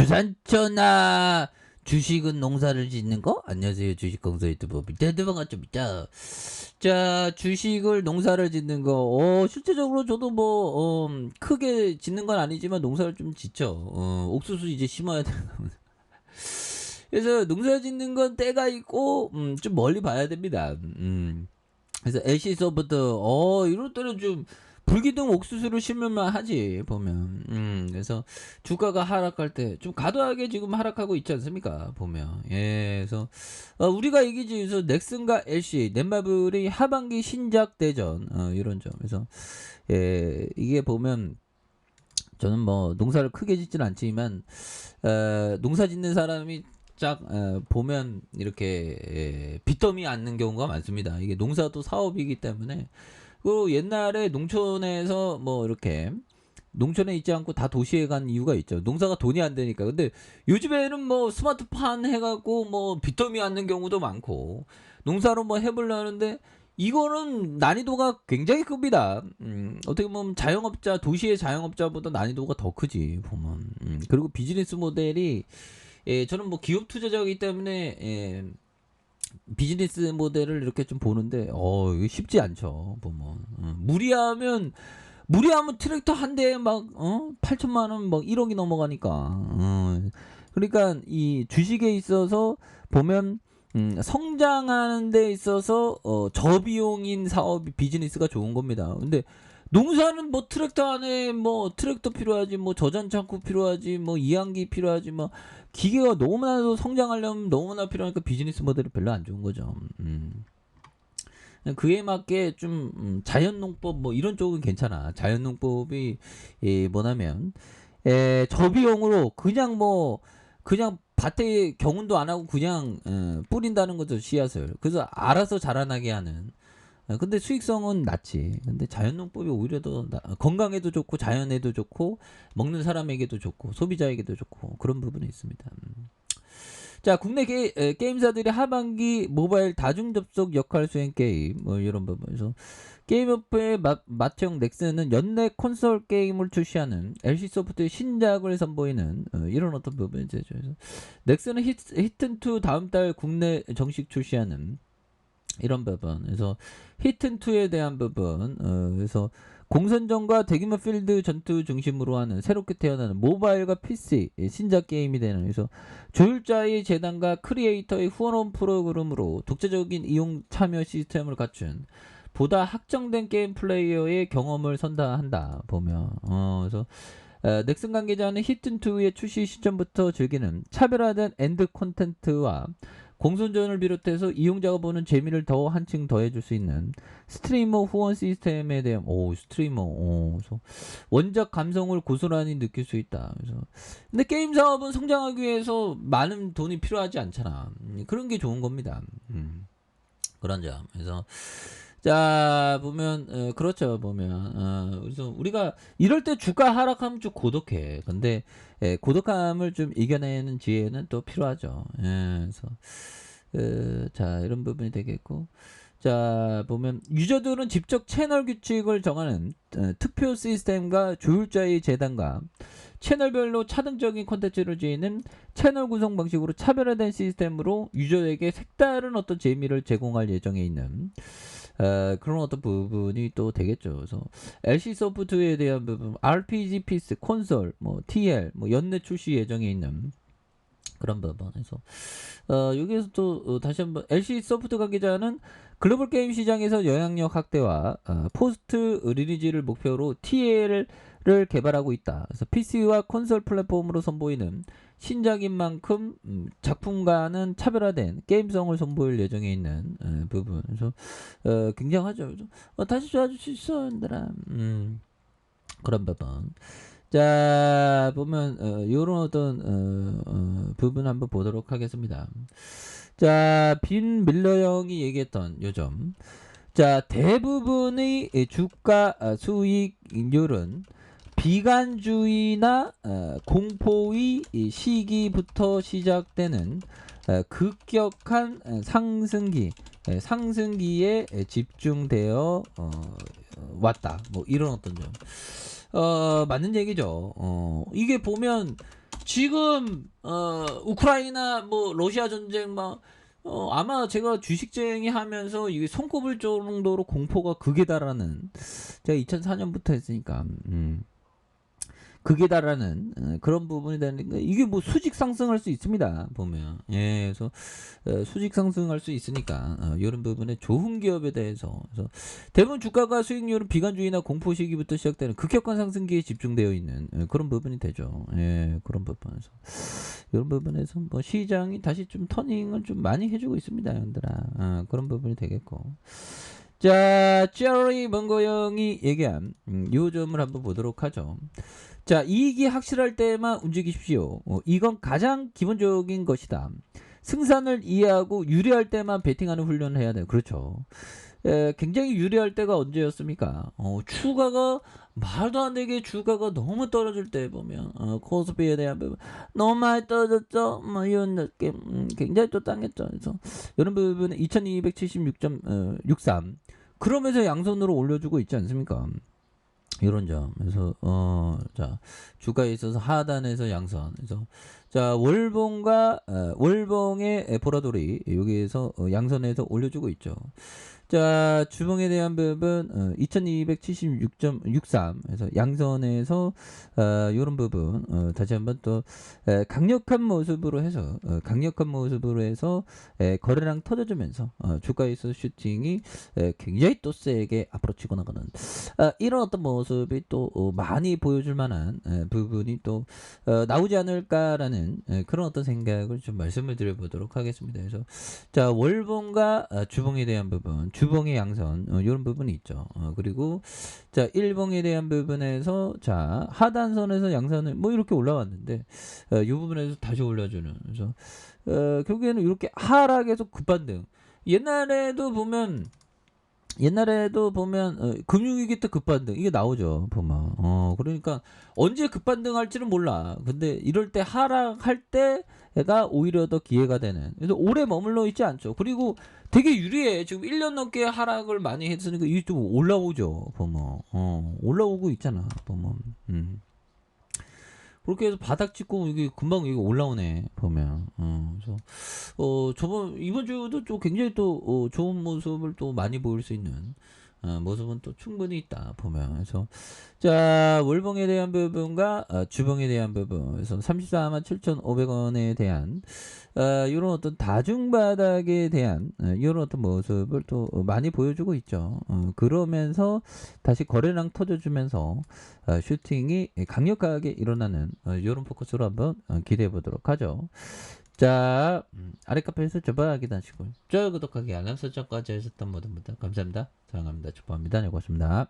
조산천하 주식은 농사를 짓는 거? 안녕하세요. 주식공사 유튜브 밑에도 반갑습니다. 자, 주식을 농사를 짓는 거. 실제적으로 저도 크게 짓는 건 아니지만 농사를 좀 짓죠. 옥수수 이제 심어야 되는 겁니다. 그래서 농사 짓는 건 때가 있고, 좀 멀리 봐야 됩니다. 그래서 LC소프트, 이럴 때는 좀, 불기둥 옥수수를 심으면 하지, 보면. 그래서 주가가 하락할 때, 좀 과도하게 지금 하락하고 있지 않습니까? 보면. 예, 그래서, 우리가 이기지, 그래서 넥슨과 LC, 넷마블이 하반기 신작 대전, 이런 점. 그래서, 예, 이게 보면, 저는 농사를 크게 짓진 않지만, 농사 짓는 사람이 쫙 보면 이렇게 빚더미 않는 경우가 많습니다. 이게 농사도 사업이기 때문에. 그 옛날에 농촌에서 이렇게 농촌에 있지 않고 다 도시에 간 이유가 있죠. 농사가 돈이 안 되니까. 근데 요즘에는 스마트폰 해갖고 빚더미 않는 경우도 많고 농사로 해보려는데 이거는 난이도가 굉장히 큽니다. 어떻게 보면 자영업자, 도시의 자영업자보다 난이도가 더 크지 보면. 그리고 비즈니스 모델이 저는 기업 투자자이기 때문에 비즈니스 모델을 이렇게 좀 보는데 이거 쉽지 않죠 보면. 무리하면 트랙터 한 대에 8천만 원 1억이 넘어가니까. 그러니까 이 주식에 있어서 보면 성장하는 데 있어서 저비용인 사업 비즈니스가 좋은 겁니다. 근데 농사는 트랙터 안에 트랙터 필요하지, 저장창고 필요하지, 이항기 필요하지, 기계가 너무나도 성장하려면 너무나 필요하니까 비즈니스 모델이 별로 안 좋은 거죠. 그에 맞게 좀 자연농법 이런 쪽은 괜찮아. 자연농법이 뭐냐면 저비용으로 그냥 그냥 밭에 경운도 안 하고 그냥 뿌린다는 거죠, 씨앗을. 그래서 알아서 자라나게 하는. 근데 수익성은 낮지. 근데 자연농법이 오히려 더 건강에도 좋고 자연에도 좋고 먹는 사람에게도 좋고 소비자에게도 좋고 그런 부분이 있습니다. 자, 국내 게임사들이 하반기 모바일 다중 접속 역할 수행 게임 이런 부분에서 게임업의 맏형 넥슨은 연내 콘솔 게임을 출시하는 LC소프트의 신작을 선보이는 이런 어떤 부분이죠. 넥슨은 히튼2 다음 달 국내 정식 출시하는 이런 부분. 그래서 히튼2에 대한 부분. 그래서 공선전과 대규모 필드 전투 중심으로 하는 새롭게 태어나는 모바일과 PC 신작 게임이 되는. 그래서 조율자의 재단과 크리에이터의 후원 프로그램으로 독자적인 이용 참여 시스템을 갖춘 보다 확정된 게임 플레이어의 경험을 선사한다 보면. 그래서 넥슨 관계자는 히튼2의 출시 시점부터 즐기는 차별화된 엔드 콘텐츠와 공선전을 비롯해서 이용자가 보는 재미를 더 한층 더해줄 수 있는 스트리머 후원 시스템에 대한 그래서 원작 감성을 고스란히 느낄 수 있다. 그래서 근데 게임 사업은 성장하기 위해서 많은 돈이 필요하지 않잖아. 그런 게 좋은 겁니다. 그런 점. 그래서 자 보면 그렇죠 보면. 그래서 우리가 이럴 때 주가 하락하면 좀 고독해. 근데 고독함을 좀 이겨내는 지혜는 또 필요하죠. 그래서 자 이런 부분이 되겠고, 자 보면 유저들은 직접 채널 규칙을 정하는 투표 시스템과 조율자의 재단과 채널별로 차등적인 콘텐츠를 지니는 채널 구성 방식으로 차별화된 시스템으로 유저에게 색다른 어떤 재미를 제공할 예정에 있는 그런 어떤 부분이 또 되겠죠. 그래서 LC 소프트에 대한 부분, RPG 피스, 콘솔, TL, 연내 출시 예정에 있는 그런 부분에서 여기에서 또 다시 한번 LC 소프트 관계자는 글로벌 게임 시장에서 영향력 확대와 포스트 리리즈를 목표로 TL을 개발하고 있다. 그래서 PC와 콘솔 플랫폼으로 선보이는 신작인 만큼 작품과는 차별화된 게임성을 선보일 예정에 있는 부분. 그래서 굉장하죠. 다시 좋아질 수 있어, 얘들아. 그런 부분. 자 보면 요런 어떤 부분 한번 보도록 하겠습니다. 자, 빈 밀러 형이 얘기했던 요점. 자, 대부분의 주가 수익률은 비관주의나 공포의 시기부터 시작되는 급격한 상승기에 집중되어 왔다. 이런 어떤 점. 맞는 얘기죠. 이게 보면 지금 우크라이나 뭐 러시아 전쟁 막 아마 제가 주식쟁이 하면서 이게 손꼽을 정도로 공포가 극에 달하는, 제가 2004년부터 했으니까 극에 달하는 그런 부분이 되니까 이게 뭐 수직 상승할 수 있습니다 보면. 예, 그래서 수직 상승할 수 있으니까 이런 부분에 좋은 기업에 대해서, 그래서 대부분 주가가 수익률은 비관주의나 공포 시기부터 시작되는 급격한 상승기에 집중되어 있는 그런 부분이 되죠. 예, 그런 부분에서 이런 부분에서 뭐 시장이 다시 좀 터닝을 좀 많이 해주고 있습니다, 형들아. 그런 부분이 되겠고. 자, 제리 먼거영이 얘기한 요 점을 한번 보도록 하죠. 자, 이익이 확실할 때만 움직이십시오. 이건 가장 기본적인 것이다. 승산을 이해하고 유리할 때만 베팅하는 훈련을 해야 돼요. 그렇죠. 굉장히 유리할 때가 언제였습니까? 주가가 말도 안 되게 주가가 너무 떨어질 때 보면 코스피에 대한 부분 너무 많이 떨어졌죠. 뭐 이런 느낌 굉장히 또 당했죠. 그래서 이런 부분은 2276.63 그러면서 양손으로 올려주고 있지 않습니까? 이런 점. 그래서 자, 주가에 있어서 하단에서 양선. 그래서 자, 월봉의 보라돌이 여기에서 양선에서 올려주고 있죠. 자, 주봉에 대한 부분 2276.63 그래서 양선에서 이런 부분 다시 한번 또 강력한 모습으로 해서 거래량 터져주면서 주가에서 슈팅이 굉장히 또 세게 앞으로 치고 나가는 이런 어떤 모습이 또 많이 보여줄 만한 부분이 또 나오지 않을까라는 그런 어떤 생각을 좀 말씀을 드려보도록 하겠습니다. 그래서 자, 월봉과 주봉에 대한 부분, 주봉의 양선 이런 부분이 있죠. 그리고 자, 일봉에 대한 부분에서 자, 하단선에서 양선을 뭐 이렇게 올라왔는데 이 부분에서 다시 올려주는, 그래서 결국에는 이렇게 하락에서 급반등. 옛날에도 보면 금융위기 때 급반등 이게 나오죠 보면. 그러니까 언제 급반등할지는 몰라. 근데 이럴 때 하락할 때가 오히려 더 기회가 되는, 그래서 오래 머물러 있지 않죠. 그리고 되게 유리해. 지금 1년 넘게 하락을 많이 했으니까 이게 좀 올라오죠 보면. 올라오고 있잖아 보면. 그렇게 해서 바닥 찍고 이게 금방 이게 올라오네 보면. 그래서 이번 주도 또 굉장히 또 좋은 모습을 또 많이 보일 수 있는 모습은 또 충분히 있다 보면. 그래서 자, 월봉에 대한 부분과 주봉에 대한 부분, 그래서 34만 7,500원에 대한 이런 어떤 다중바닥에 대한 이런 어떤 모습을 또 많이 보여주고 있죠. 그러면서 다시 거래량 터져주면서 슈팅이 강력하게 일어나는 이런 포커스로 한번 기대해 보도록 하죠. 자, 아래 카페에서 저번하기 다시고 저 구독하기 알람 설정까지 하셨던 모든 분들 감사합니다. 사랑합니다. 축복합니다. 네, 고맙습니다.